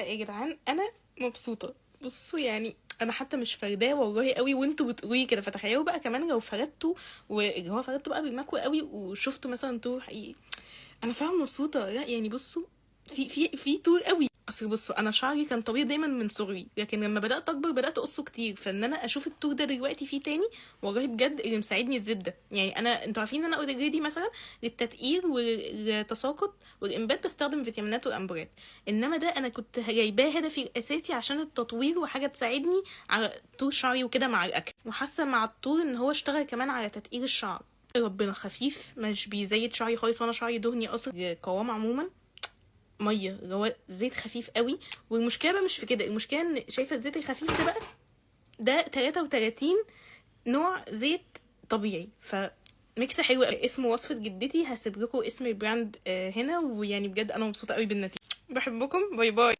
يا جدعان انا مبسوطه. بصوا يعني انا حتى مش فرداه والله قوي وانتوا بتقولي كده، فتخيلوا بقى كمان لو فردتوا، واللي هو فردتوا بقى بالمكوى قوي وشفتوا مثلا طور حقيقي. انا فعلا مبسوطه. لا يعني بصوا، في طول قوي. اصل بصوا انا شعري كان طويل دايما من صغري، لكن لما بدات اكبر بدات اقصه كتير، فان انا اشوف الطول ده دلوقتي فيه تاني، والله بجد اللي مساعدني الزبده. يعني انتوا عارفين ان انا اوريدي مثلا للتتقيل والتساقط والانبات بستخدم فيتامينات وامبرات، انما ده انا كنت جايباه هدفي الاساسي عشان التطوير وحاجه تساعدني على طول شعري وكده مع الاكل، وحاسه مع الطول ان هو اشتغل كمان على تتقيل الشعر. ربنا خفيف مش بيزيد شعري خالص، وانا شعري دهني اصلا. القوام عموما ميه اللي هو زيت خفيف قوي. والمشكله بقى مش في كده، المشكله ان شايفه الزيت الخفيف ده بقى ده 33 نوع زيت طبيعي، ف ميكس حلو قوي. اسم وصفه جدتي، هسيب لكم اسم البراند هنا. ويعني بجد انا مبسوطه قوي بالنتيجه. بحبكم، باي باي.